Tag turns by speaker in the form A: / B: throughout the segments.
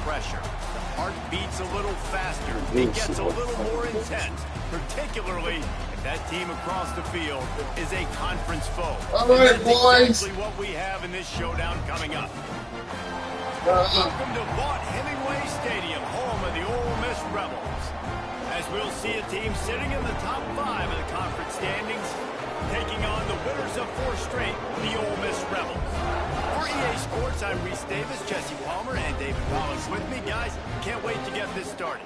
A: pressure. The heart beats a little faster. It gets a little more intense, particularly if that team across the field is a conference foe.
B: All right, boys.
A: Exactly what we have in this showdown coming up. Welcome to Vaught Hemingway Stadium, home of the Ole Miss Rebels. As we'll see a team sitting in the top 5 of the conference standings, taking on the winners of 4 straight, the Ole Miss Rebels. For EA Sports, I'm Reese Davis, Jesse Palmer, and David Collins with me. Guys, can't wait to get this started.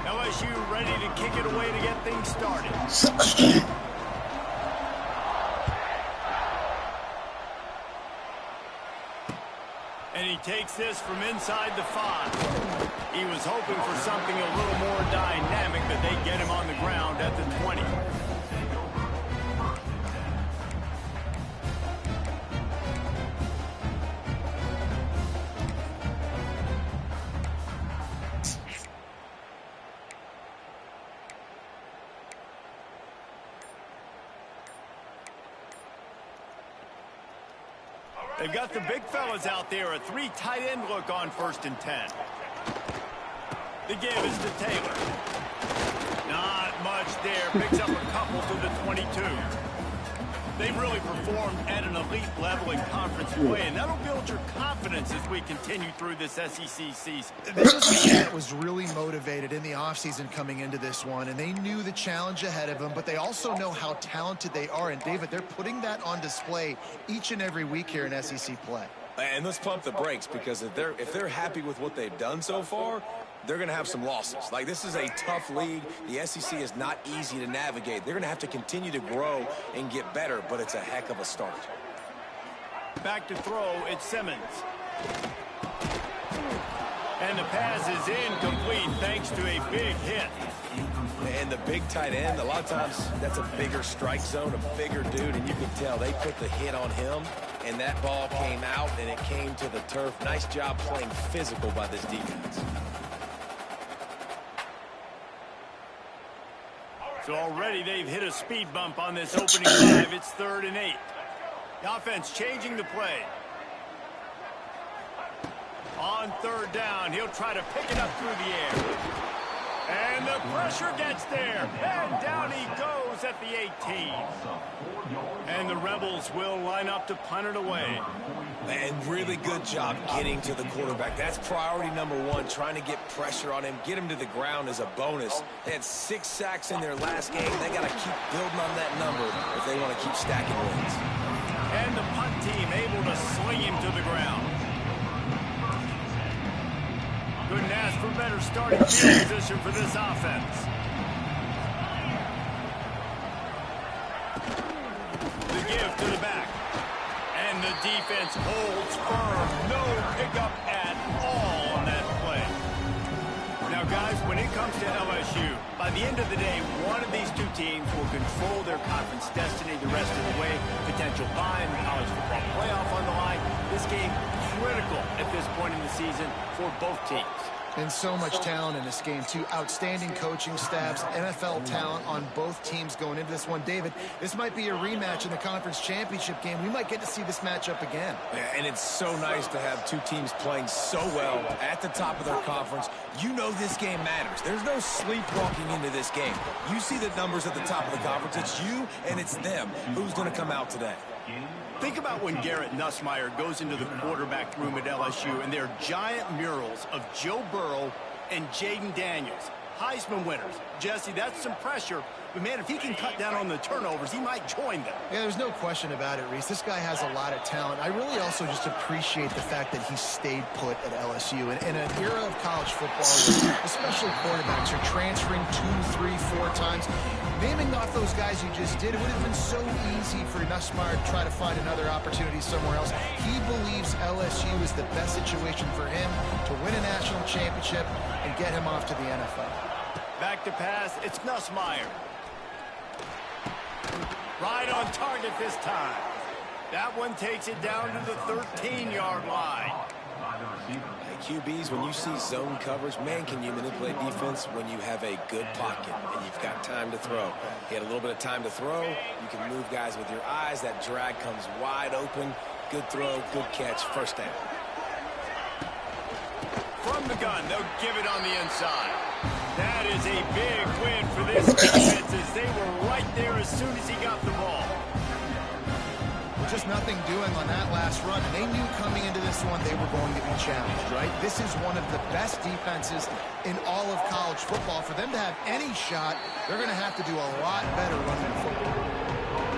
A: LSU ready to kick it away to get things started. And he takes this from inside the 5. He was hoping for something a little more dynamic, but they get him on the ground at the 20. They've got the big fellas out there, a 3 tight end look on 1st and 10. The give is to Taylor. Not much there. Picks up a couple to the 22. They've really performed at an elite level in conference play, and that'll build your confidence as we continue through this SEC season.
C: This is a team that was really motivated in the offseason coming into this one, and they knew the challenge ahead of them, but they also know how talented they are. And, David, they're putting that on display each and every week here in SEC play.
D: And let's pump the brakes, because if they're happy with what they've done so far, they're going to have some losses. Like, this is a tough league. The SEC is not easy to navigate. They're going to have to continue to grow and get better, but it's a heck of a start.
A: Back to throw, it's Simmons. And the pass is incomplete thanks to a big hit.
D: And the big tight end, a lot of times that's a bigger strike zone, a bigger dude, and you can tell they put the hit on him, and that ball came out, and it came to the turf. Nice job playing physical by this defense.
A: So already they've hit a speed bump on this opening drive. It's 3rd and 8. The offense changing the play. On 3rd down, he'll try to pick it up through the air. And the pressure gets there. And down he goes at the 18. And the Rebels will line up to punt it away.
D: And really good job getting to the quarterback. That's priority number 1, trying to get pressure on him. Get him to the ground as a bonus. They had 6 sacks in their last game. They got to keep building on that number if they want to keep stacking wins.
A: And the punt team able to sling him to the ground. Couldn't ask for better starting field position for this offense. The give to the back. And the defense holds firm. No pickup at all on that play. Now, guys, when it comes to LSU, by the end of the day, one of these 2 teams will control their conference destiny the rest of the way. Potential bye in the college football playoff on the line. This game critical at this point in the season for both teams.
C: And so much talent in this game, too. Outstanding coaching staffs, NFL talent on both teams going into this one. David, this might be a rematch in the conference championship game. We might get to see this matchup again.
D: Yeah, and it's so nice to have 2 teams playing so well at the top of their conference. You know this game matters. There's no sleepwalking into this game. You see the numbers at the top of the conference. It's you and it's them. Who's going to come out today?
A: Think about when Garrett Nussmeier goes into the quarterback room at LSU and there are giant murals of Joe Burrow and Jaden Daniels, Heisman winners. Jesse, that's some pressure. But, man, if he can cut down on the turnovers, he might join them.
C: Yeah, there's no question about it, Reese. This guy has a lot of talent. I really also just appreciate the fact that he stayed put at LSU. And in an era of college football where especially quarterbacks are transferring 2, 3, 4 times, naming off those guys you just did, it would have been so easy for Nussmeier to try to find another opportunity somewhere else. He believes LSU is the best situation for him to win a national championship and get him off to the NFL.
A: Back to pass, it's Nussmeier. Right on target this time. That one takes it down to the 13-yard line.
D: QBs, when you see zone coverage, man, can you manipulate defense when you have a good pocket and you've got time to throw. You had a little bit of time to throw. You can move guys with your eyes. That drag comes wide open. Good throw, good catch, first down.
A: From the gun, they'll give it on the inside. That is a big win for this defense as they were right there as soon as he got the ball.
C: Just nothing doing on that last run. They knew coming into this one they were going to be challenged, right? This is one of the best defenses in all of college football. For them to have any shot, they're going to have to do a lot better running the football.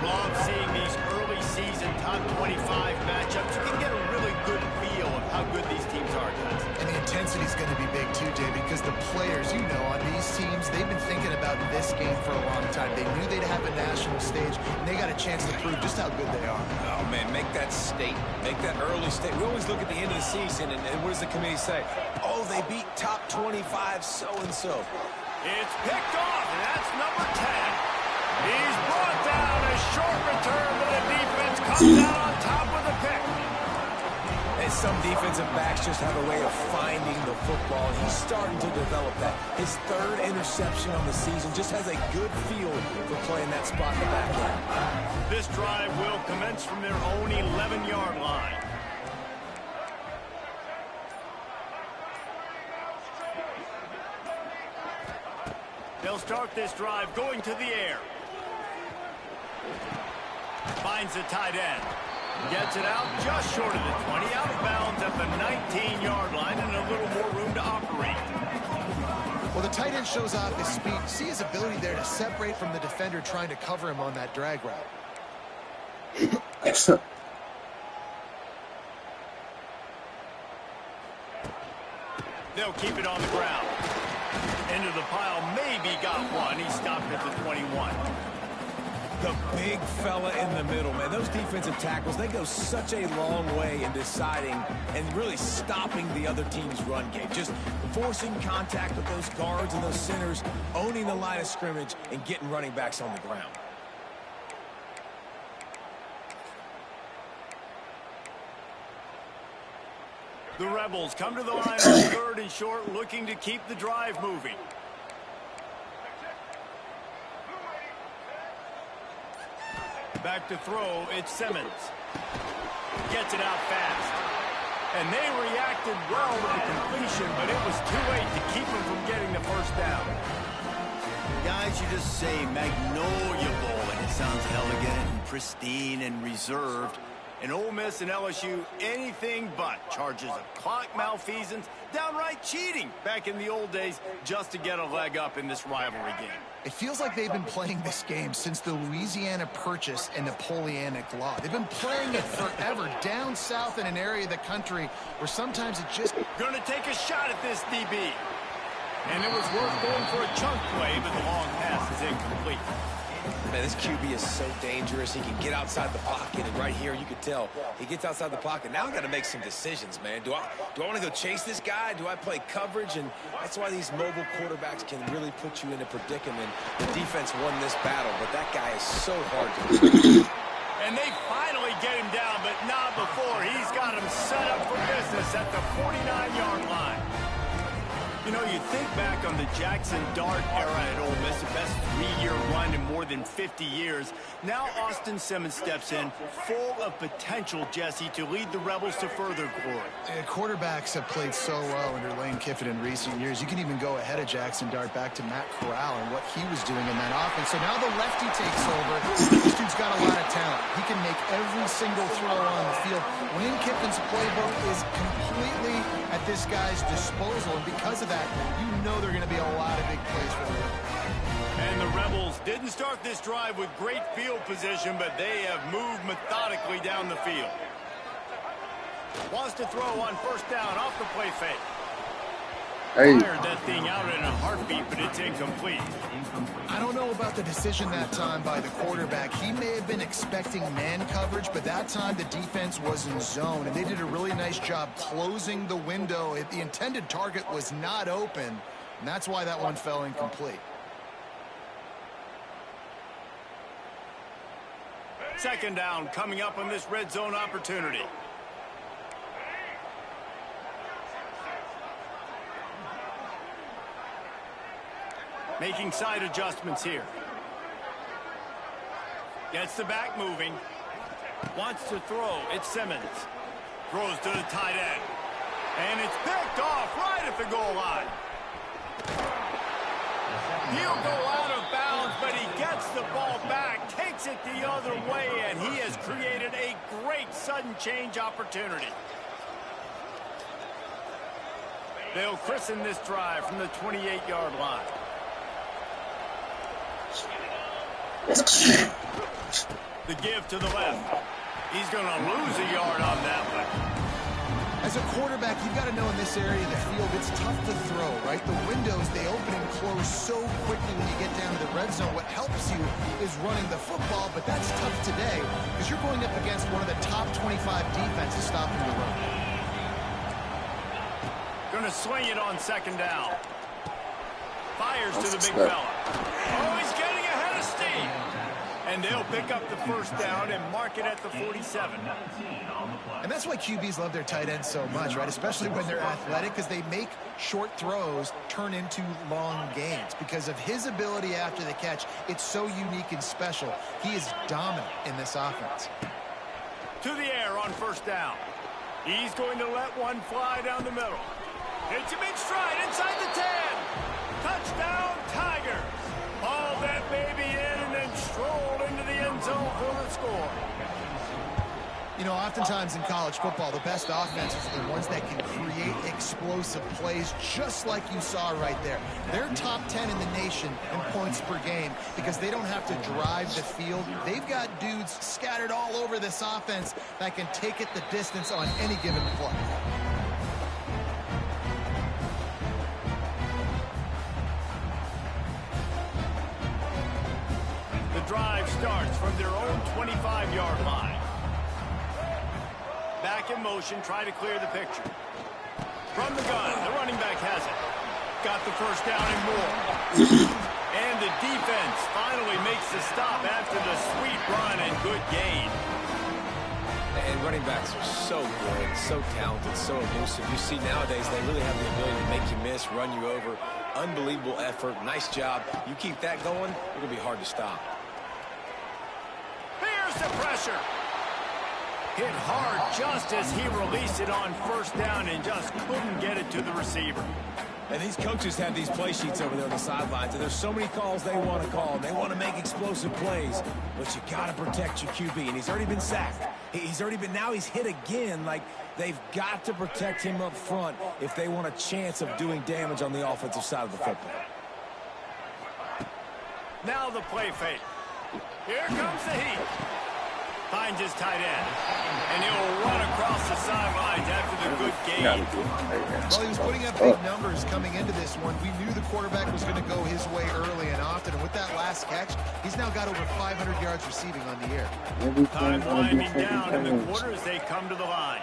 A: Love seeing these early season top 25 matchups. You can get a really good feel of how good these teams are, guys.
C: And the intensity is going to be big too, David, because the players, you know, on these teams, they've been thinking about this game for a long time. They knew they'd have a national stage, and they got a chance to prove just how good they are.
D: Oh, man, make that statement. Make that early statement. We always look at the end of the season, and what does the committee say? Oh, they beat top 25 so-and-so.
A: It's picked off, and that's number 10. He's brought down a short return, but the defense comes out on top with a pick.
D: And some defensive backs just have a way of finding the football. He's starting to develop that. His third interception on the season, just has a good feel for playing that spot in the back end.
A: This drive will commence from their own 11-yard line. They'll start this drive going to the air. Finds the tight end. Gets it out just short of the 20. Out of bounds at the 19-yard line and a little more room to operate.
C: Well, the tight end shows off his speed. See his ability there to separate from the defender trying to cover him on that drag route.
B: Excellent.
A: They'll keep it on the ground. Into the pile, maybe got one. He stopped at the 21.
D: The big fella in the middle, man. Those defensive tackles, they go such a long way in deciding and really stopping the other team's run game. Just forcing contact with those guards and those centers, owning the line of scrimmage, and getting running backs on the ground.
A: The Rebels come to the line on third and short, looking to keep the drive moving. Back to throw, it's Simmons. Gets it out fast. And they reacted well with the completion, but it was too late to keep them from getting the first down. Guys, you just say Magnolia Bowl, and it sounds elegant and pristine and reserved. And Ole Miss and LSU, anything but. Charges of clock malfeasance, downright cheating back in the old days just to get a leg up in this rivalry game.
C: It feels like they've been playing this game since the Louisiana Purchase and Napoleonic Law. They've been playing it forever down south in an area of the country where sometimes it just...
A: Gonna take a shot at this DB. And it was worth going for a chunk play, but the long pass is incomplete.
D: Man, this QB is so dangerous. He can get outside the pocket, and right here you could tell he gets outside the pocket. Now I got to make some decisions, man. Do I want to go chase this guy? Do I play coverage? And that's why these mobile quarterbacks can really put you in a predicament. The defense won this battle, but that guy is so hard to beat.
A: And they finally get him down, but not before. He's got him set up for business at the 49-yard line. You know, you think back on the Jackson Dart era at Ole Miss, the best three-year run in more than 50 years. Now Austin Simmons steps in, full of potential, Jesse, to lead the Rebels to further glory.
C: Quarterbacks have played so well under Lane Kiffin in recent years. You can even go ahead of Jackson Dart back to Matt Corral and what he was doing in that offense. So now the lefty takes over. This dude's got a lot of talent. He can make every single throw on the field. Lane Kiffin's playbook is completely at this guy's disposal, and because of that, you know there are going to be a lot of big plays for him.
A: And the Rebels didn't start this drive with great field position, but they have moved methodically down the field. Wants to throw on first down off the play fake.
B: Hey.
A: Fired that thing out in a heartbeat, but it's incomplete.
C: I don't know about the decision that time by the quarterback. He may have been expecting man coverage, but that time the defense was in zone, and they did a really nice job closing the window. The intended target was not open, and that's why that one fell incomplete.
A: Second down coming up on this red zone opportunity. Making side adjustments here. Gets the back moving. Wants to throw. It's Simmons. Throws to the tight end. And it's picked off right at the goal line. He'll go out of bounds, but he gets the ball back, takes it the other way, and he has created a great sudden change opportunity. They'll christen this drive from the 28-yard line. The give to the left. He's going to lose a yard on that one.
C: As a quarterback, you've got to know in this area of the field, it's tough to throw, right? The windows, they open and close so quickly when you get down to the red zone. What helps you is running the football, but that's tough today because you're going up against one of the top 25 defenses stopping the run.
A: Going to swing it on second down. Fires to the big fella. Oh, he's getting ahead of steam. And they'll pick up the first down and mark it at the 47.
C: And that's why QBs love their tight ends so much, right? Especially when they're athletic, because they make short throws turn into long gains. Because of his ability after the catch, it's so unique and special. He is dominant in this offense.
A: To the air on first down. He's going to let one fly down the middle. It's a big stride inside the 10. Touchdown, Tigers. Hauled that baby in and then strolled into the end zone for the score.
C: You know, oftentimes in college football, the best offenses are the ones that can create explosive plays just like you saw right there. They're top 10 in the nation in points per game because they don't have to drive the field. They've got dudes scattered all over this offense that can take it the distance on any given play.
A: The drive starts from their own 25-yard line. Back in motion, try to clear the picture. From the gun, the running back has it. Got the first down and more. And the defense finally makes the stop after the sweet run and good gain.
D: And running backs are so good, so talented, so elusive. You see nowadays they really have the ability to make you miss, run you over. Unbelievable effort. Nice job. You keep that going, it'll be hard to stop.
A: Here's the pressure. Hit hard just as he released it on first down and just couldn't get it to the receiver.
D: And these coaches have these play sheets over there on the sidelines, and there's so many calls they want to call. They want to make explosive plays, but you got to protect your QB, and he's already been sacked. Now he's hit again. Like, they've got to protect him up front if they want a chance of doing damage on the offensive side of the football.
A: Now the play fake. Here comes the heat. Finds his tight end. And he'll run across the sidelines after the good game.
C: Well, he was putting up big numbers coming into this one. We knew the quarterback was going to go his way early and often. And with that last catch, he's now got over 500 yards receiving on the year.
A: Time winding down in the quarter as they come to the line.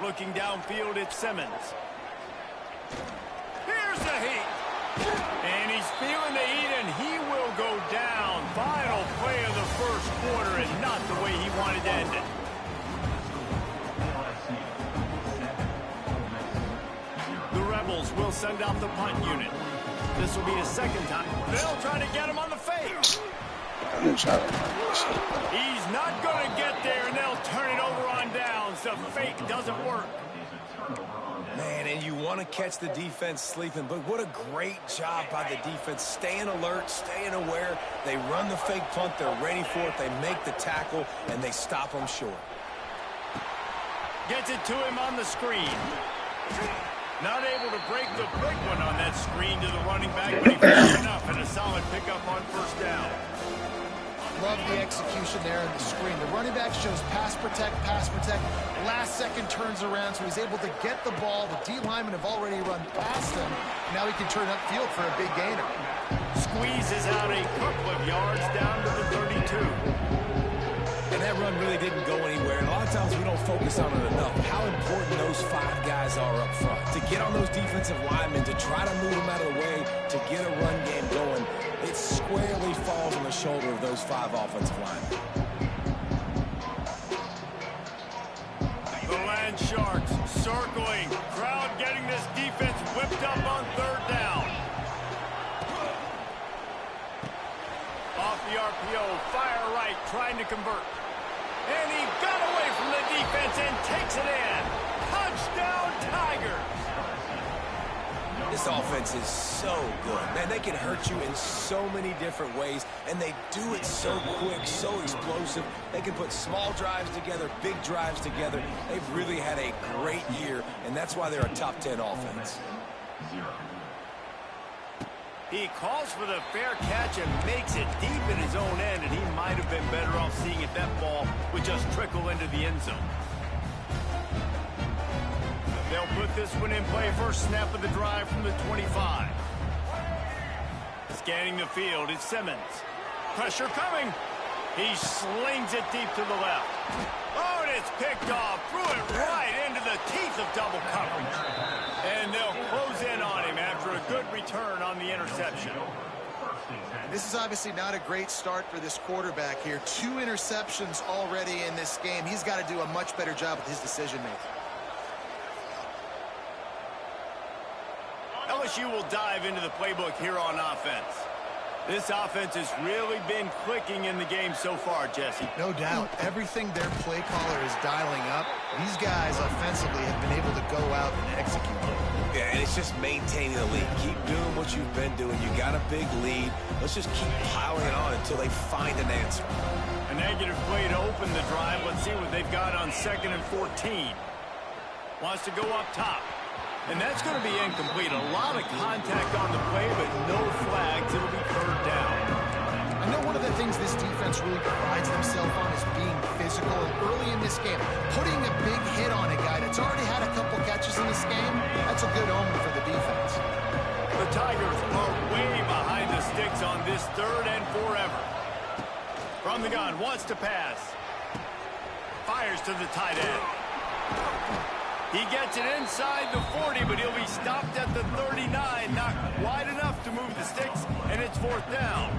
A: Looking downfield, it's Simmons. Here's the heat. And he's feeling the heat, and he will go down. Final play of the first quarter, and not the way he wanted to end it. The Rebels will send out the punt unit. This will be his second time. They'll try to get him on the fake. He's not going to get there, and they'll turn it over on downs. The fake doesn't work.
D: Man, and you want to catch the defense sleeping, but what a great job by the defense. Staying alert, staying aware. They run the fake punt. They're ready for it. They make the tackle, and they stop them short.
A: Gets it to him on the screen. Not able to break the big one on that screen to the running back, but he found enough and a solid pickup on first down.
C: Love the execution there on the screen. The running back shows pass protect, pass protect. Last second turns around, so he's able to get the ball. The D linemen have already run past him. Now he can turn upfield for a big gainer.
A: Squeezes out a couple of yards down to the 32.
D: And that run really didn't go anywhere. And a lot of times we don't focus on it enough. How important those five guys are up front. To get on those defensive linemen, to try to move them out of the way, to get a run game going. It squarely falls on the shoulder of those five offensive linemen.
A: The Land Sharks circling. Crowd getting this defense whipped used up on third down. Off the RPO, fire right, trying to convert. And he got away from the defense and takes it in. Touchdown, Tigers.
D: This offense is so good. Man, they can hurt you in so many different ways, and they do it so quick, so explosive. They can put small drives together, big drives together. They've really had a great year, and that's why they're a top 10 offense.
A: He calls for the fair catch and makes it deep in his own end, and he might have been better off seeing if that ball would just trickle into the end zone. They'll put this one in play. First snap of the drive from the 25. Scanning the field, it's Simmons. Pressure coming. He slings it deep to the left. Oh, and it's picked off. Threw it right into the teeth of double coverage. And they'll close in on him after a good return on the interception.
C: This is obviously not a great start for this quarterback here. 2 interceptions already in this game. He's got to do a much better job with his decision-making.
A: LSU will dive into the playbook here on offense. This offense has really been clicking in the game so far, Jesse.
C: No doubt. Everything their play caller is dialing up, these guys offensively have been able to go out and execute.
D: Yeah, and it's just maintaining the lead. Keep doing what you've been doing. You got a big lead. Let's just keep piling it on until they find an answer.
A: A negative play to open the drive. Let's see what they've got on 2nd and 14. Wants to go up top. And that's going to be incomplete. A lot of contact on the play, but no flags. It'll be third down.
C: I know one of the things this defense really prides themselves on is being physical. And early in this game, putting a big hit on a guy that's already had a couple catches in this game, that's a good omen for the defense.
A: The Tigers are way behind the sticks on this 3rd and forever. From the gun, wants to pass. Fires to the tight end. He gets it inside the 40, but he'll be stopped at the 39. Not wide enough to move the sticks, and it's 4th down.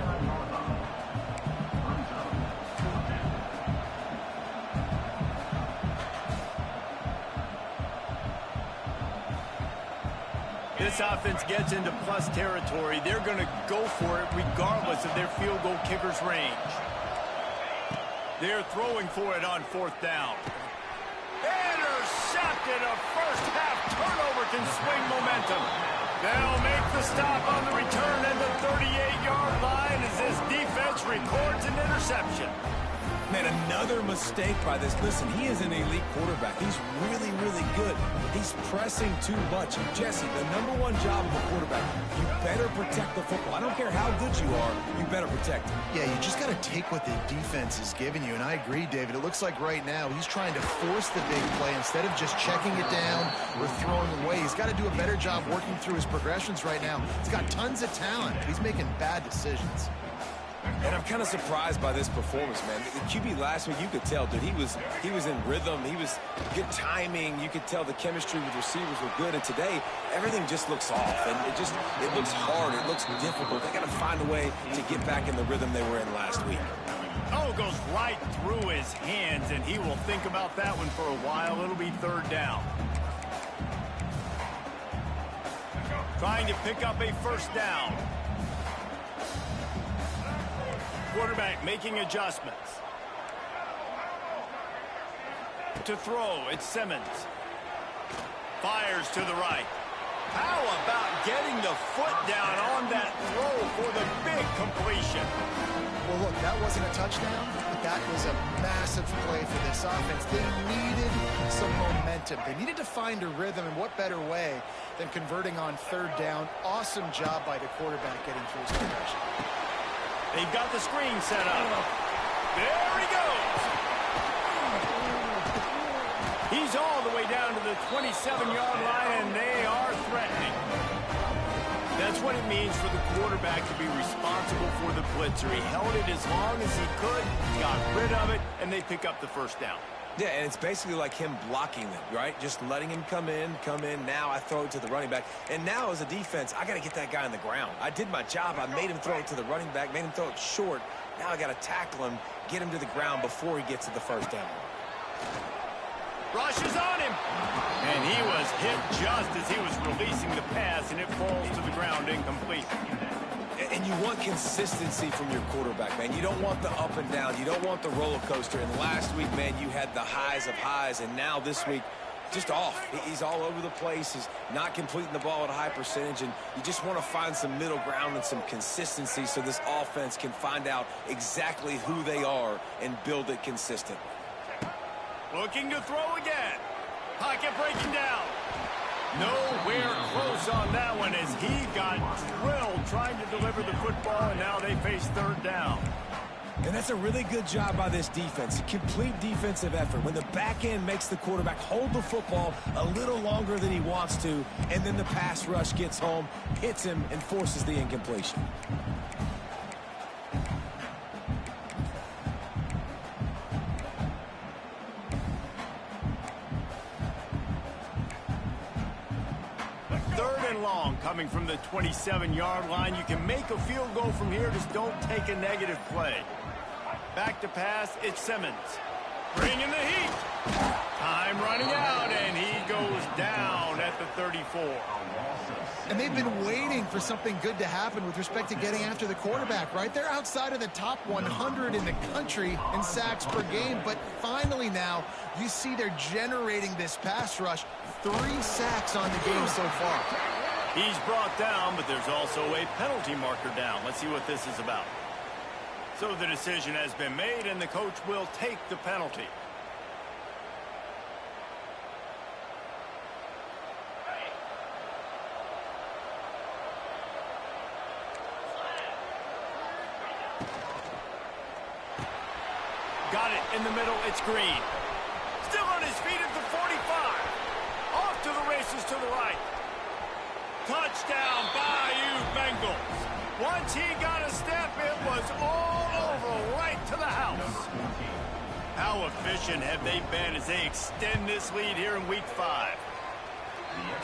A: This offense gets into plus territory. They're going to go for it regardless of their field goal kicker's range. They're throwing for it on 4th down. Intercepted. A first-half turnover can swing momentum. They'll make the stop on the return at the 38-yard line as this defense records an interception.
D: Man, another mistake by this. Listen, he is an elite quarterback. He's really, really good. He's pressing too much. Jesse, the #1 job of a quarterback, you better protect the football. I don't care how good you are, you better protect it.
C: Yeah, you just got to take what the defense is giving you. And I agree, David. It looks like right now he's trying to force the big play instead of just checking it down or throwing away. He's got to do a better job working through his progressions right now. He's got tons of talent, but he's making bad decisions.
D: And I'm kind of surprised by this performance, man. The QB last week, you could tell, dude, he was in rhythm. He was good timing. You could tell the chemistry with receivers were good. And today, everything just looks off. And it looks hard. It looks difficult. They got to find a way to get back in the rhythm they were in last week.
A: Oh, goes right through his hands, and he will think about that one for a while. It'll be 3rd down. Trying to pick up a 1st down. Quarterback making adjustments. To throw, it's Simmons. Fires to the right. How about getting the foot down on that throw for the big completion?
C: Well, look, that wasn't a touchdown, but that was a massive play for this offense. They needed some momentum. They needed to find a rhythm, and what better way than converting on 3rd down. Awesome job by the quarterback getting through his progression.
A: They've got the screen set up. There he goes. He's all the way down to the 27-yard line, and they are threatening. That's what it means for the quarterback to be responsible for the blitzer. He held it as long as he could, got rid of it, and they pick up the 1st down.
D: Yeah, and it's basically like him blocking them, right? Just letting him come in. Now I throw it to the running back. And now as a defense, I got to get that guy on the ground. I did my job. I made him throw it to the running back, made him throw it short. Now I got to tackle him, get him to the ground before he gets to the 1st down.
A: Rushes on him. And he was hit just as he was releasing the pass, and it falls to the ground incomplete.
D: And you want consistency from your quarterback, man. You don't want the up and down. You don't want the roller coaster. And last week, man, you had the highs of highs, and now this week, just off. He's all over the place. He's not completing the ball at a high percentage, and you just want to find some middle ground and some consistency so this offense can find out exactly who they are and build it consistent.
A: Looking to throw again. Pocket breaking down. Nowhere close on that one as he got drilled trying to deliver the football, and now they face third down.
D: And that's a really good job by this defense. A complete defensive effort. When the back end makes the quarterback hold the football a little longer than he wants to, and then the pass rush gets home, hits him, and forces the incompletion.
A: Third and long coming from the 27-yard line. You can make a field goal from here, just don't take a negative play. Back to pass, it's Simmons. Bringing the heat. Time running out, and he goes down at the 34.
C: And they've been waiting for something good to happen with respect to getting after the quarterback, right? They're outside of the top 100 in the country in sacks per game, but finally now you see they're generating this pass rush. 3 sacks on the game so far.
A: He's brought down, but there's also a penalty marker down. Let's see what this is about. So the decision has been made, and the coach will take the penalty. Got it in the middle. It's Green. Still on his feet at the 45. Off to the races to the right. Touchdown, Bayou Bengals. Once he got a step, it was all over right to the house. How efficient have they been as they extend this lead here in Week 5?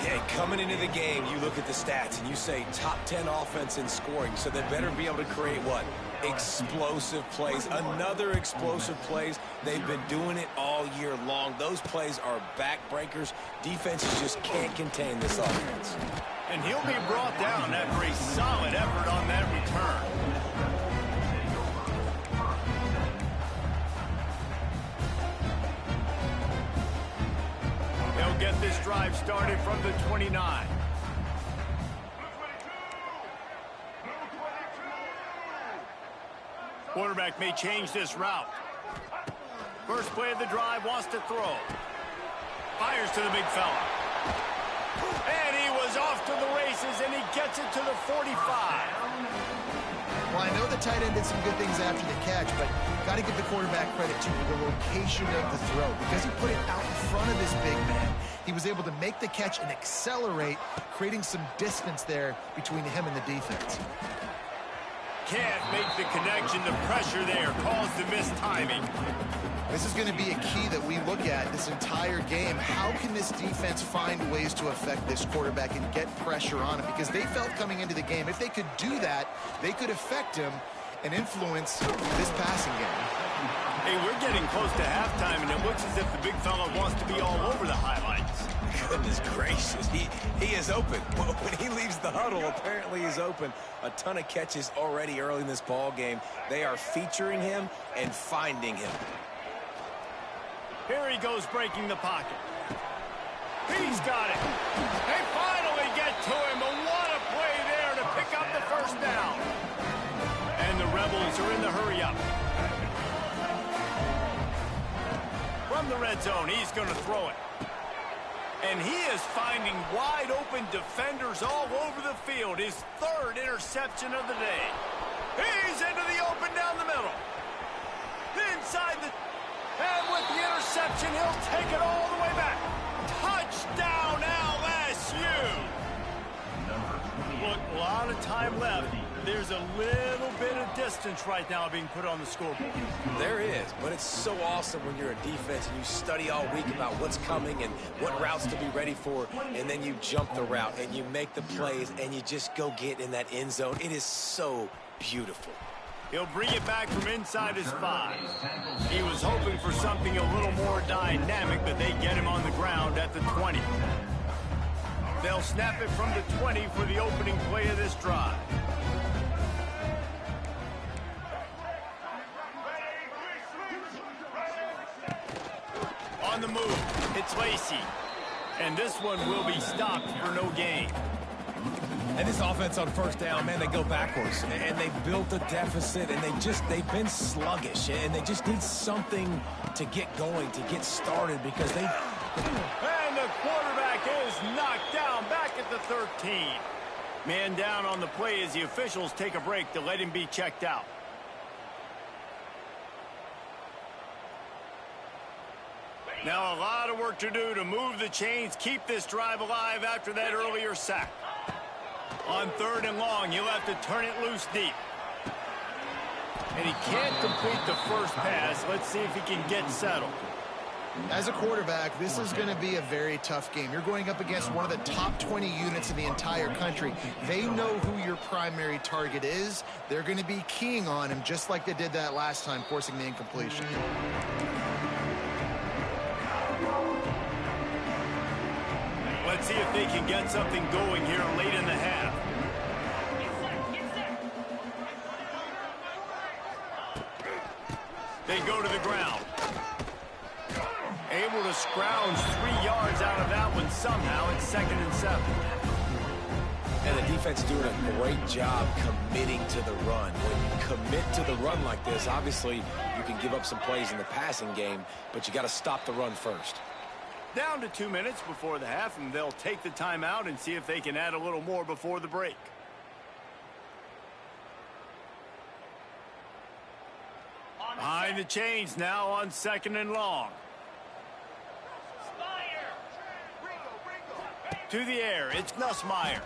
D: Yeah, coming into the game, you look at the stats and you say top 10 offense in scoring, so they better be able to create what? Explosive plays. Another explosive plays. They've been doing it all year long. Those plays are backbreakers. Defenses just can't contain this offense.
A: And he'll be brought down after a solid effort on that return. They'll get this drive started from the 29. Quarterback may change this route. First play of the drive, wants to throw. Fires to the big fella. And he was off to the races, and he gets it to the 45.
C: Well, I know the tight end did some good things after the catch, but got to give the quarterback credit to the location of the throw. Because he put it out in front of his big man, he was able to make the catch and accelerate, creating some distance there between him and the defense.
A: Can't make the connection. The pressure there caused the missed timing.
C: This is going to be a key that we look at this entire game. How can this defense find ways to affect this quarterback and get pressure on him? Because they felt coming into the game, if they could do that, they could affect him and influence this passing game.
A: Hey, we're getting close to halftime, and it looks as if the big fella wants to be all over the highlights.
D: Goodness gracious, he is open. When he leaves the huddle, apparently he's open. A ton of catches already early in this ball game. They are featuring him and finding him.
A: Here he goes breaking the pocket. He's got it. They finally get to him, and what a play there to pick up the first down. And the Rebels are in the hurry-up. From the red zone, he's going to throw it. And he is finding wide-open defenders all over the field. His third interception of the day. He's into the open down the middle. Inside the... And with the interception, he'll take it all the way back. Touchdown, LSU! Look, a lot of time left. There's a little bit of distance right now being put on the scoreboard.
D: There is, but it's so awesome when you're a defense and you study all week about what's coming and what routes to be ready for, and then you jump the route and you make the plays and you just go get in that end zone. It is so beautiful.
A: He'll bring it back from inside his 5. He was hoping for something a little more dynamic, but they get him on the ground at the 20. They'll snap it from the 20 for the opening play of this drive. On the move, it's Lacey. And this one will be stopped for no gain.
D: And this offense on first down, man, they go backwards. And they built a deficit, and they've been sluggish. And they just need something to get going, to get started, because they...
A: And the quarterback is knocked down back at the 13. Man down on the play as the officials take a break to let him be checked out. Now a lot of work to do to move the chains, keep this drive alive after that earlier sack. On 3rd and long, he'll have to turn it loose deep. And he can't complete the first pass. Let's see if he can get settled.
C: As a quarterback, this is going to be a very tough game. You're going up against one of the top 20 units in the entire country. They know who your primary target is. They're going to be keying on him just like they did that last time, forcing the incompletion.
A: Let's see if they can get something going here late in the half. They go to the ground. Able to scrounge 3 yards out of that one somehow. It's 2nd and 7.
D: And the defense doing a great job committing to the run. When you commit to the run like this, obviously you can give up some plays in the passing game, but you got to stop the run first.
A: Down to 2 minutes before the half, and they'll take the timeout and see if they can add a little more before the break. Behind the chains now on 2nd and long. To the air, it's Nussmeier.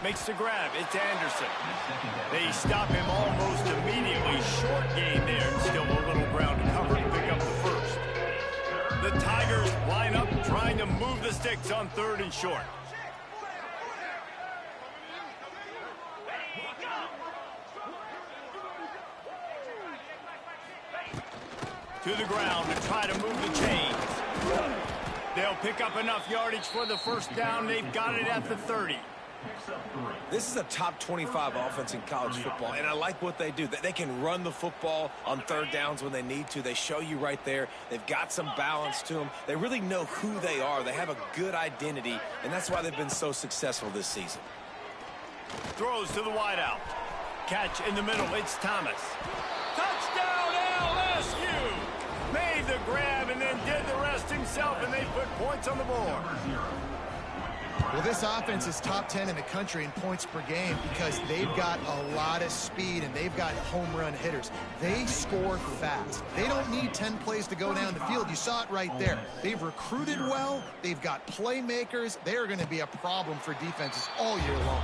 A: Makes the grab, it's Anderson. They stop him almost immediately. Short gain there, still a little ground to cover to pick up the first. The Tigers line up trying to move the sticks on 3rd and short. To the ground to try to move the chains. They'll pick up enough yardage for the first down. They've got it at the 30.
D: This is a top 25 offense in college football, and I like what they do. They can run the football on 3rd downs when they need to. They show you right there. They've got some balance to them. They really know who they are. They have a good identity, and that's why they've been so successful this season.
A: Throws to the wideout. Catch in the middle. It's Thomas. Touchdown LSU! Made the grab and then did the rest himself, and they put points on the board.
C: Well, this offense is top 10 in the country in points per game because they've got a lot of speed and they've got home run hitters. They score fast. They don't need 10 plays to go down the field. You saw it right there. They've recruited well. They've got playmakers. They are going to be a problem for defenses all year long.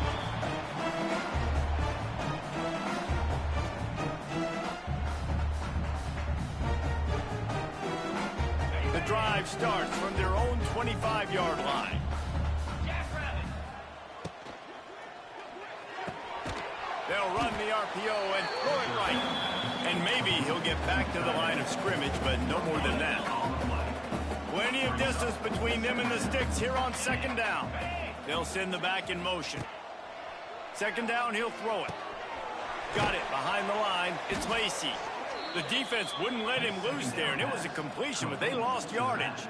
A: The drive starts from their own 25-yard line. They'll run the RPO and throw it right. And maybe he'll get back to the line of scrimmage, but no more than that. Plenty of distance between them and the sticks here on 2nd down. They'll send the back in motion. 2nd down, he'll throw it. Got it behind the line. It's Lacey. The defense wouldn't let him loose there, and it was a completion, but they lost yardage.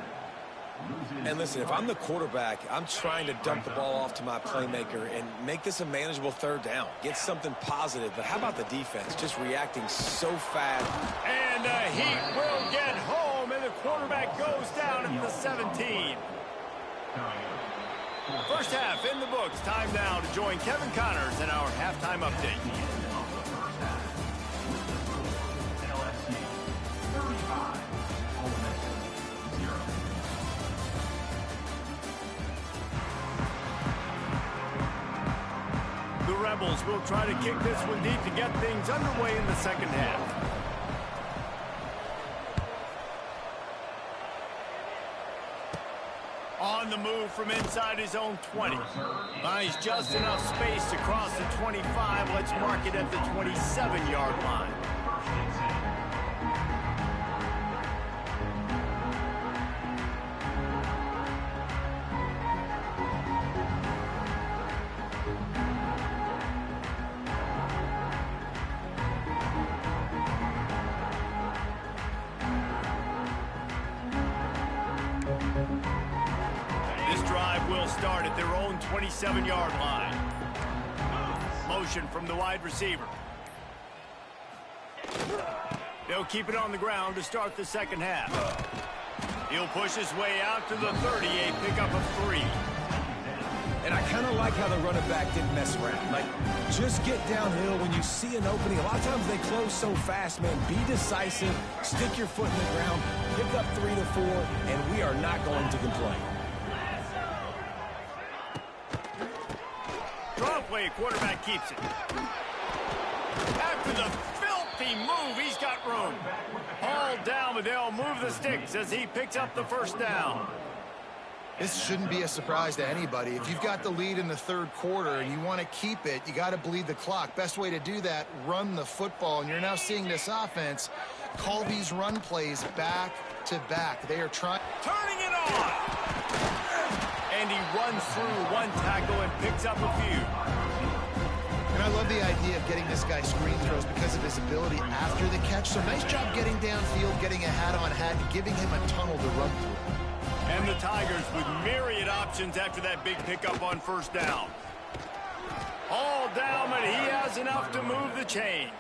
D: And listen, if I'm the quarterback, I'm trying to dump the ball off to my playmaker and make this a manageable 3rd down. Get something positive. But how about the defense just reacting so fast?
A: And he will get home, and the quarterback goes down at the 17. First half in the books. Time now to join Kevin Connors in our halftime update. The Rebels will try to kick this one deep to get things underway in the 2nd half. On on the move from inside his own 20. Finds just enough space to cross the 25. Let's mark it at the 27-yard line. Will start at their own 27-yard line. Motion from the wide receiver. They'll keep it on the ground to start the second half. He'll push his way out to the 38, pick up a 3.
D: And I kind of like how the running back didn't mess around. Like, just get downhill when you see an opening. A lot of times they close so fast, man. Be decisive, stick your foot in the ground, pick up 3 to 4, and we are not going to complain.
A: Draw play, quarterback keeps it. After the filthy move, he's got room. Hauled down, but they'll move the sticks as he picks up the first down.
C: This shouldn't be a surprise to anybody. If you've got the lead in the third quarter and you want to keep it, you got to bleed the clock. Best way to do that, run the football. And you're now seeing this offense call these run plays back to back. They are trying.
A: Turning it on. And he runs through one tackle and picks up a few.
C: And I love the idea of getting this guy screen throws because of his ability after the catch. So nice job getting downfield, getting a hat-on-hat, and giving him a tunnel to run through.
A: And the Tigers with myriad options after that big pickup on first down. All down, but he has enough to move the chains.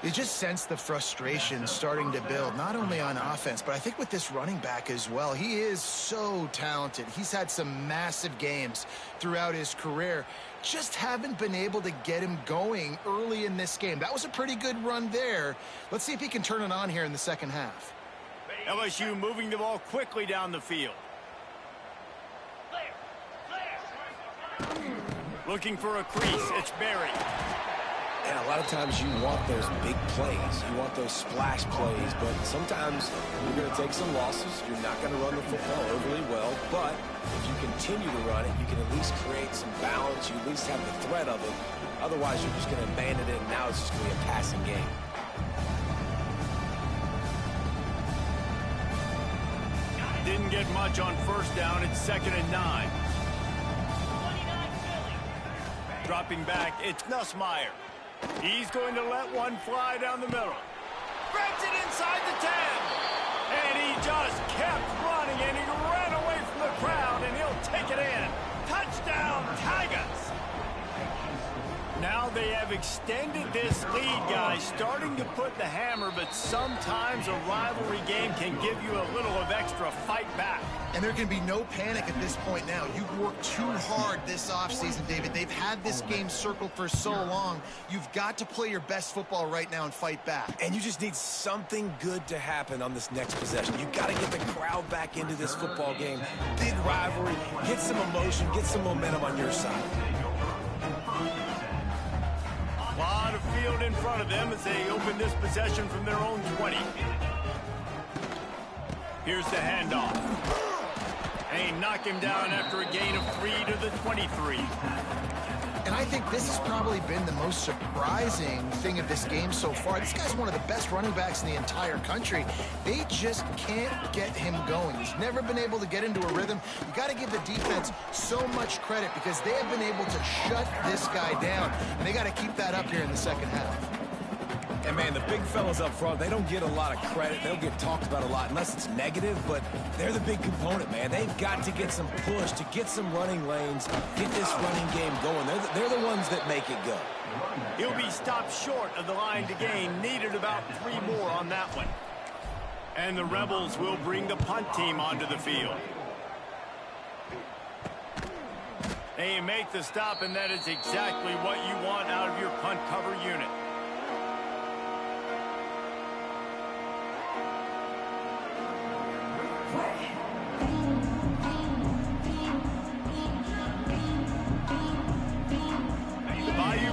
C: You just sense the frustration starting to build, not only on offense, but I think with this running back as well. He is so talented. He's had some massive games throughout his career. Just haven't been able to get him going early in this game. That was a pretty good run there. Let's see if he can turn it on here in the second half.
A: LSU moving the ball quickly down the field. Looking for a crease. It's Berry.
D: And a lot of times you want those big plays. You want those splash plays. But sometimes you're going to take some losses. You're not going to run the football overly well. But if you continue to run it, you can at least create some balance. You at least have the threat of it. Otherwise, you're just going to abandon it, and now it's just going to be a passing game.
A: Didn't get much on first down. It's 2nd and 9. Dropping back, it's Nussmeier. He's going to let one fly down the middle. Grabs it inside the 10. And he just kept running, and he ran away from the crowd, and he'll take it in. Touchdown, Tigers! Now they have extended this lead, guys, starting to put the hammer, but sometimes a rivalry game can give you a little of extra fight back.
C: And there can be no panic at this point now. You've worked too hard this offseason, David. They've had this game circled for so long. You've got to play your best football right now and fight back.
D: And you just need something good to happen on this next possession. You've got to get the crowd back into this football game. Big rivalry. Get some emotion. Get some momentum on your side.
A: A lot of field in front of them as they open this possession from their own 20. Here's the handoff. And he knocked him down after a gain of 3 to the 23.
C: And I think this has probably been the most surprising thing of this game so far. This guy's one of the best running backs in the entire country. They just can't get him going. He's never been able to get into a rhythm. You got to give the defense so much credit because they have been able to shut this guy down. And they got to keep that up here in the second half.
D: And, man, the big fellas up front, they don't get a lot of credit. They don't get talked about a lot unless it's negative, but they're the big component, man. They've got to get some push, to get some running lanes, get this running game going. They're the ones that make it go.
A: He'll be stopped short of the line to gain. Needed about 3 more on that one. And the Rebels will bring the punt team onto the field. They make the stop, and that is exactly what you want out of your punt cover unit.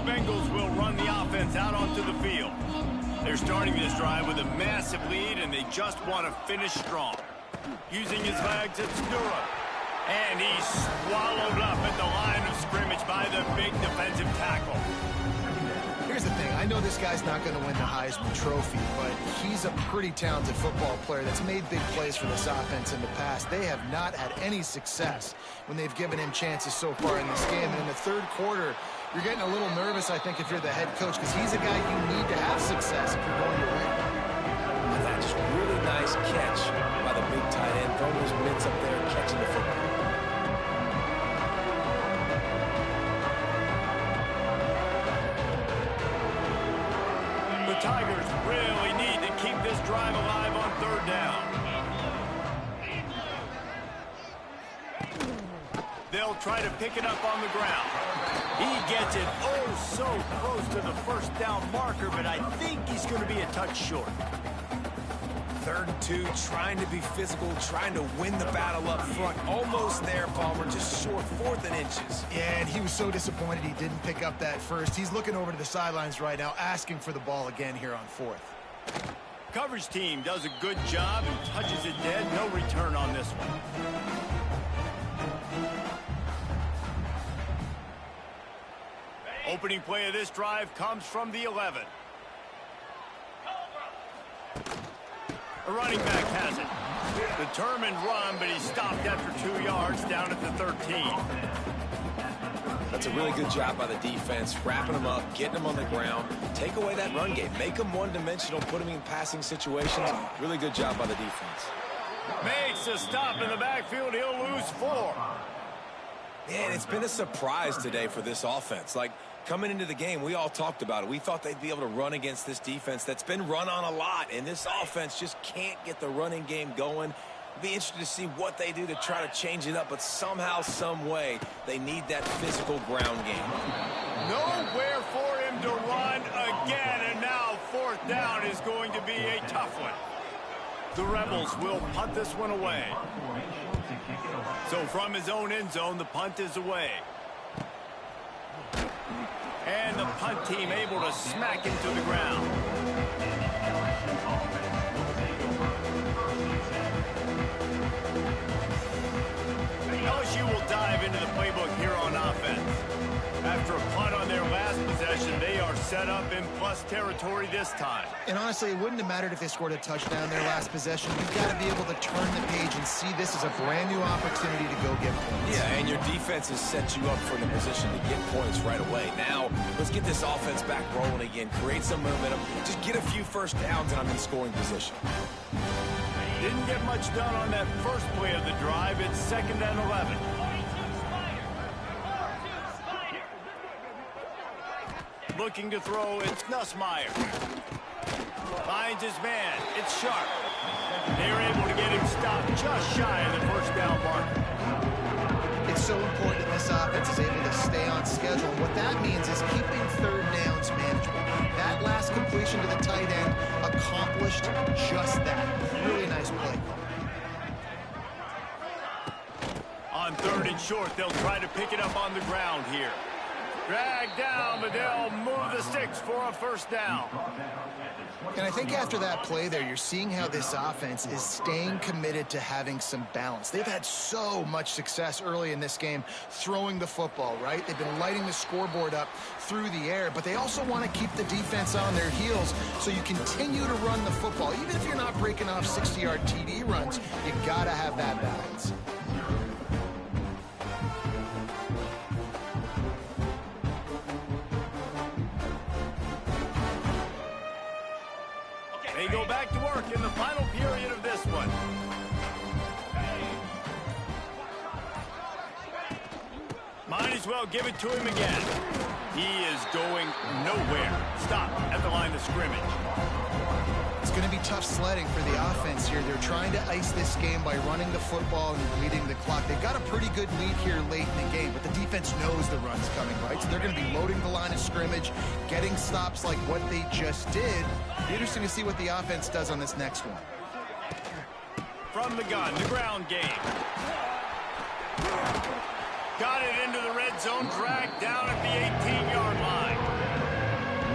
A: Bengals will run the offense out onto the field. They're starting this drive with a massive lead, and they just want to finish strong. Using his legs, it's Nura. And he's swallowed up at the line of scrimmage by the big defensive tackle.
C: Here's the thing. I know this guy's not going to win the Heisman Trophy, but he's a pretty talented football player that's made big plays for this offense in the past. They have not had any success when they've given him chances so far in this game. And in the third quarter, you're getting a little nervous, I think, if you're the head coach, because he's a guy you need to have success if you're going to win.
D: And that just really nice catch by the big tight end. Throwing his mitts up there and catching the football.
A: The Tigers really need to keep this drive alive on third down. They'll try to pick it up on the ground. He gets it oh so close to the first down marker, but I think he's going to be a touch short.
D: 3rd and 2, trying to be physical, trying to win the battle up front. Almost there, Palmer, just short, 4th and inches.
C: Yeah, and he was so disappointed he didn't pick up that first. He's looking over to the sidelines right now, asking for the ball again here on 4th.
A: Coverage team does a good job and touches it dead. No return on this one. Opening play of this drive comes from the 11. A running back has it. Determined run, but he's stopped after 2 yards down at the 13.
D: That's a really good job by the defense, wrapping them up, getting them on the ground. Take away that run game. Make them one-dimensional, put them in passing situations. Really good job by the defense.
A: Makes a stop in the backfield. He'll lose 4.
D: Man, it's been a surprise today for this offense. Like, coming into the game, we all talked about it. We thought they'd be able to run against this defense that's been run on a lot, and this offense just can't get the running game going. It'll be interesting to see what they do to try to change it up, but somehow, some way, they need that physical ground game.
A: Nowhere for him to run again, and now 4th down is going to be a tough one. The Rebels will punt this one away. So from his own end zone, the punt is away. And the punt team able to smack him to the ground. LSU will dive into the playbook here on offense. After a punt on their last possession, they are set up in plus territory this time.
C: And honestly, it wouldn't have mattered if they scored a touchdown their last possession. You've got to be able to turn the page and see this as a brand new opportunity to go get points.
D: Yeah, and your defense has set you up for the position to get points right away. Now, let's get this offense back rolling again, create some momentum, just get a few first downs, and I'm in scoring position.
A: Didn't get much done on that first play of the drive. It's 2nd and 11. Looking to throw, it's Nussmeier. Finds his man, it's Sharp. They're able to get him stopped just shy of the first down marker.
C: It's so important that this offense is able to stay on schedule. And what that means is keeping 3rd downs manageable. That last completion to the tight end accomplished just that. Really nice play call.
A: On 3rd and short, they'll try to pick it up on the ground here. Dragged down, but they'll move the sticks for a first down.
C: And I think after that play there, you're seeing how this offense is staying committed to having some balance. They've had so much success early in this game throwing the football, right? They've been lighting the scoreboard up through the air, but they also want to keep the defense on their heels so you continue to run the football. Even if you're not breaking off 60-yard TD runs, you got to have that balance.
A: They go back to work in the final period of this one. Might as well give it to him again. He is going nowhere. Stop at the line of scrimmage.
C: It's going to be tough sledding for the offense here. They're trying to ice this game by running the football and bleeding the clock. They've got a pretty good lead here late in the game, but the defense knows the run's coming, right? So they're going to be loading the line of scrimmage, getting stops like what they just did. Be interesting to see what the offense does on this next one.
A: From the gun, the ground game. Got it into the red zone, dragged down at the 18-yard line.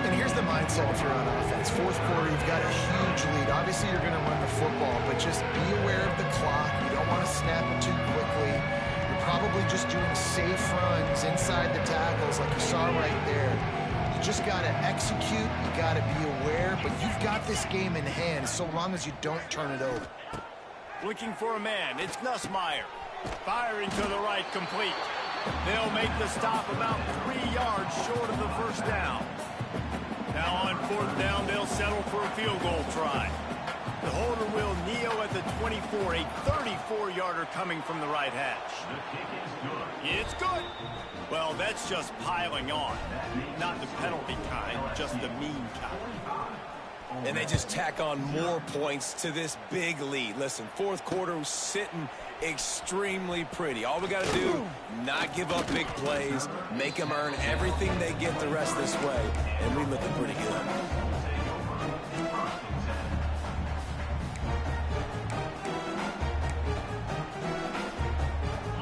C: And here's the mindset if you're on offense. 4th quarter, you've got a huge lead. Obviously, you're going to run the football, but just be aware of the clock. You don't want to snap it too quickly. probably just doing safe runs inside the tackles like you saw right there. You just got to execute, you got to be aware, but you've got this game in hand so long as you don't turn it over.
A: Looking for a man, it's Nussmeier. Firing to the right, complete. They'll make the stop about 3 yards short of the first down. Now on 4th down, they'll settle for a field goal try. The holder will kneel at the 24, a 34-yarder coming from the right hash. It's good. Well, that's just piling on. Not the penalty kind, just the mean kind.
D: And they just tack on more points to this big lead. Listen, 4th quarter was sitting extremely pretty. All we got to do, not give up big plays, make them earn everything they get the rest of this way, and we looking pretty good.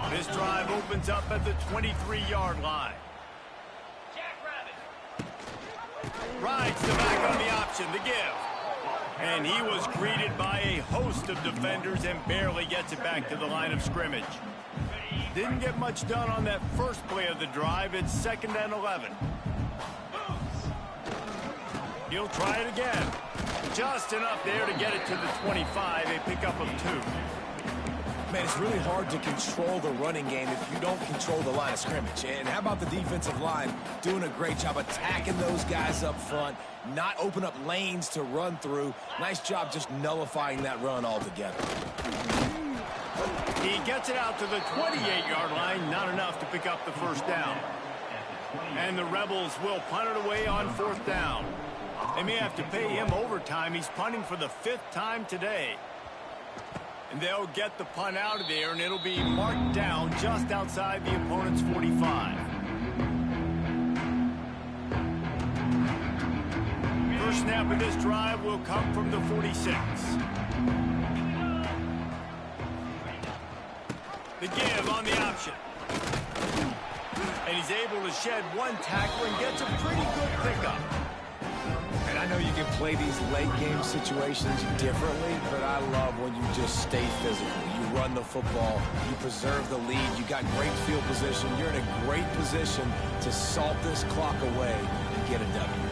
A: This drive opens up at the 23-yard line. Rides the back on the option, the give. And he was greeted by a host of defenders and barely gets it back to the line of scrimmage. Didn't get much done on that first play of the drive. It's 2nd and 11. He'll try it again. Just enough there to get it to the 25, a pickup of 2.
D: Man, it's really hard to control the running game if you don't control the line of scrimmage. And how about the defensive line doing a great job attacking those guys up front, not open up lanes to run through. Nice job just nullifying that run altogether.
A: He gets it out to the 28-yard line, not enough to pick up the first down. And the Rebels will punt it away on 4th down. They may have to pay him overtime. He's punting for the 5th time today. And they'll get the punt out of there, and it'll be marked down just outside the opponent's 45. First snap of this drive will come from the 46. The give on the option. And he's able to shed 1 tackle and gets a pretty good pickup.
D: And I know you can play these late-game situations differently, but I love when you just stay physical. You run the football, you preserve the lead, you got great field position, you're in a great position to salt this clock away and get a W.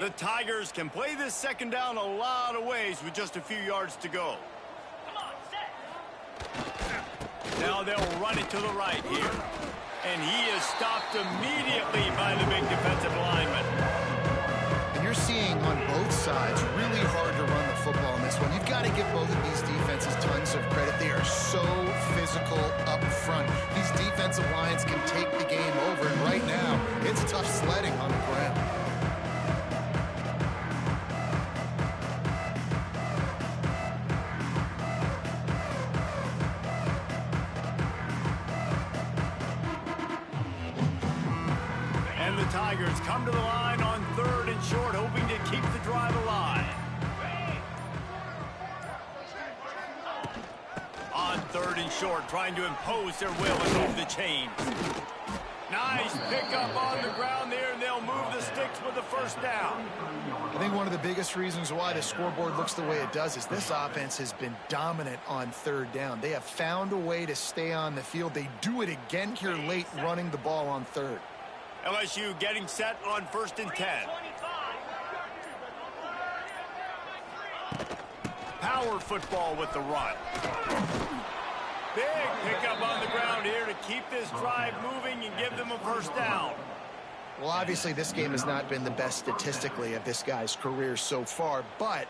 A: The Tigers can play this 2nd down a lot of ways with just a few yards to go. Now they'll run it to the right here. And he is stopped immediately by the big defensive lineman.
C: And you're seeing on both sides really hard to run the football in this one. You've got to give both of these defenses tons of credit. They are so physical up front. These defensive lines can take the game over. And right now, it's tough sledding on the ground.
A: Tigers come to the line on 3rd and short, hoping to keep the drive alive. On 3rd and short, trying to impose their will and move the chains. Nice pickup on the ground there, and they'll move the sticks with the first down.
C: I think one of the biggest reasons why the scoreboard looks the way it does is this offense has been dominant on 3rd down. They have found a way to stay on the field. They do it again here late, running the ball on 3rd.
A: LSU getting set on 1st and 10. Power football with the run. Big pickup on the ground here to keep this drive moving and give them a first down.
C: Well, obviously, this game has not been the best statistically of this guy's career so far, but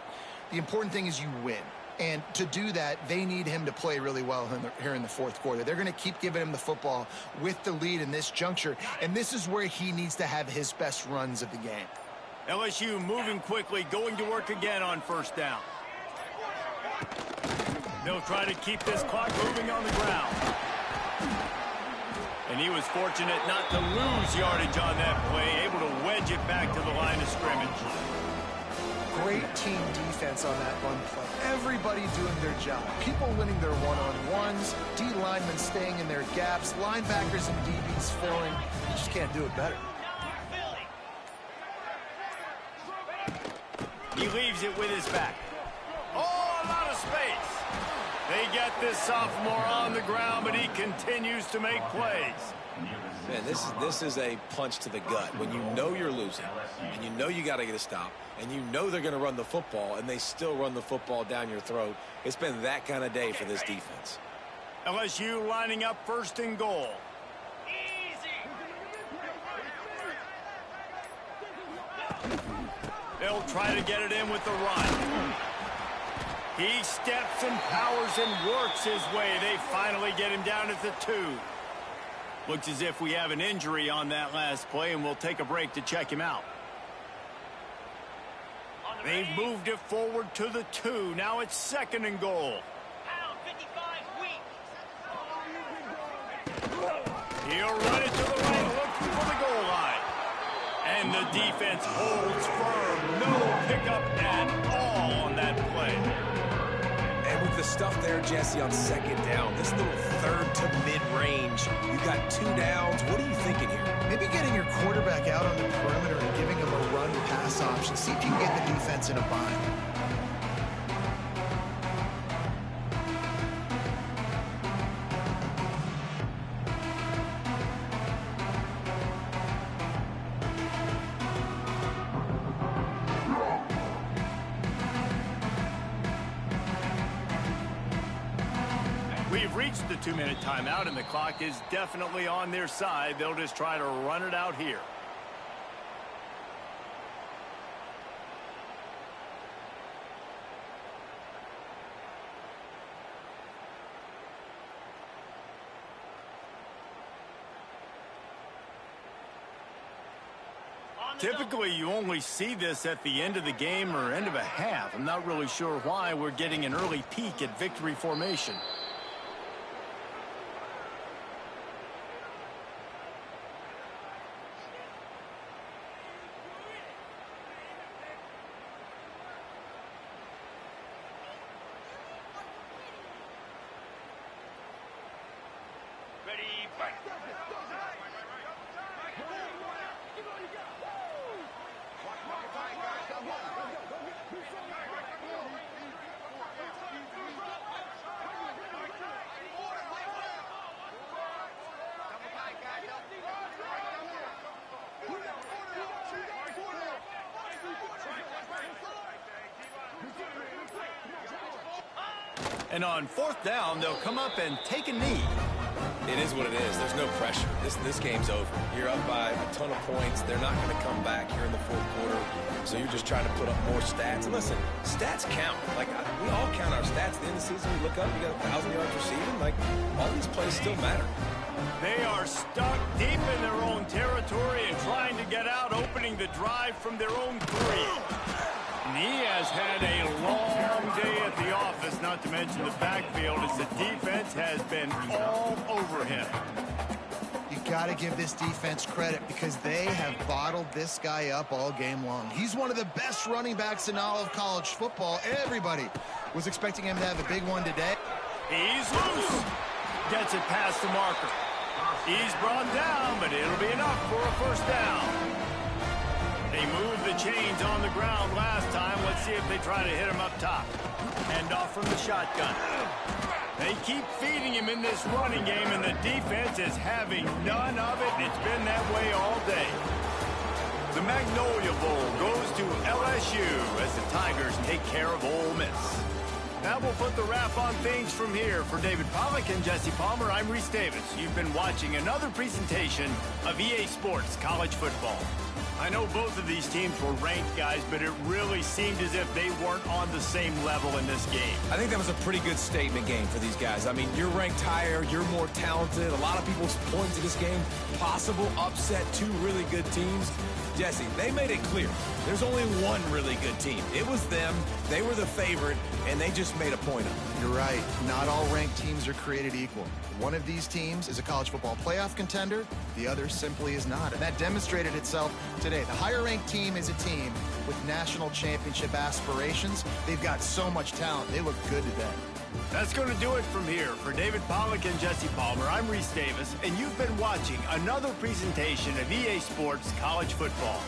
C: the important thing is you win. And to do that, they need him to play really well here in the 4th quarter. They're going to keep giving him the football with the lead in this juncture, and this is where he needs to have his best runs of the game.
A: LSU moving quickly, going to work again on 1st down. They'll try to keep this clock moving on the ground. And he was fortunate not to lose yardage on that play, able to wedge it back to the line of scrimmage.
C: Great team defense on that run play. Everybody doing their job. People winning their one-on-ones, D linemen staying in their gaps, linebackers and DBs filling. You just can't do it better.
A: He leaves it with his back. Oh, a lot of space. They get this sophomore on the ground, but he continues to make plays.
D: Man, this is a punch to the gut. When you know you're losing, and you know you got to get a stop, and you know they're going to run the football, and they still run the football down your throat. It's been that kind of day for this defense.
A: LSU lining up first and goal. They'll try to get it in with the run. He steps and powers and works his way. They finally get him down at the 2. Looks as if we have an injury on that last play, and we'll take a break to check him out. They've moved it forward to the 2. Now it's second and goal. He'll run it to the right, looking for the goal line. And the defense holds firm. No pickup at all on that play.
D: And with the stuff there, Jesse, on second down, this little third to mid-range, you got 2 downs. What are you thinking here?
C: Maybe getting your quarterback out on the perimeter and giving him a run-pass option. See if you can get the defense in a bind.
A: We've reached the 2-minute timeout, and the clock is definitely on their side. They'll just try to run it out here. Typically, you only see this at the end of the game or end of a half. I'm not really sure why we're getting an early peek at victory formation. And on 4th down, they'll come up and take a knee.
D: It is what it is. There's no pressure. This game's over. You're up by a ton of points. They're not going to come back here in the 4th quarter. So you're just trying to put up more stats. And listen, stats count. Like, we all count our stats. At the end of the season, we look up, you got 1,000 yards receiving. Like, all these plays still matter.
A: They are stuck deep in their own territory and trying to get out, opening the drive from their own 3. And he has had a long day at the office, not to mention the backfield, as the defense has been all over him.
C: You got to give this defense credit because they have bottled this guy up all game long. He's one of the best running backs in all of college football. Everybody was expecting him to have a big one today.
A: He's loose. Gets it past the marker. He's brought down, but it'll be enough for a first down. They moved the chains on the ground last time. Let's see if they try to hit him up top. Hand off from the shotgun. They keep feeding him in this running game, and the defense is having none of it, and it's been that way all day. The Magnolia Bowl goes to LSU as the Tigers take care of Ole Miss. Now we'll put the wrap on things from here. For David Pollack and Jesse Palmer, I'm Reese Davis. You've been watching another presentation of EA Sports College Football. I know both of these teams were ranked, guys, but it really seemed as if they weren't on the same level in this game.
D: I think that was a pretty good statement game for these guys. I mean, you're ranked higher, you're more talented. A lot of people point to this game, possible upset, 2 really good teams. Jesse, they made it clear. There's only one really good team. It was them. They were the favorite, and they just made a point of it.
C: You're right. Not all ranked teams are created equal. One of these teams is a college football playoff contender. The other simply is not. And that demonstrated itself today. The higher-ranked team is a team with national championship aspirations. They've got so much talent. They look good today.
A: That's going to do it from here. For David Pollack and Jesse Palmer, I'm Reese Davis, and you've been watching another presentation of EA Sports College Football.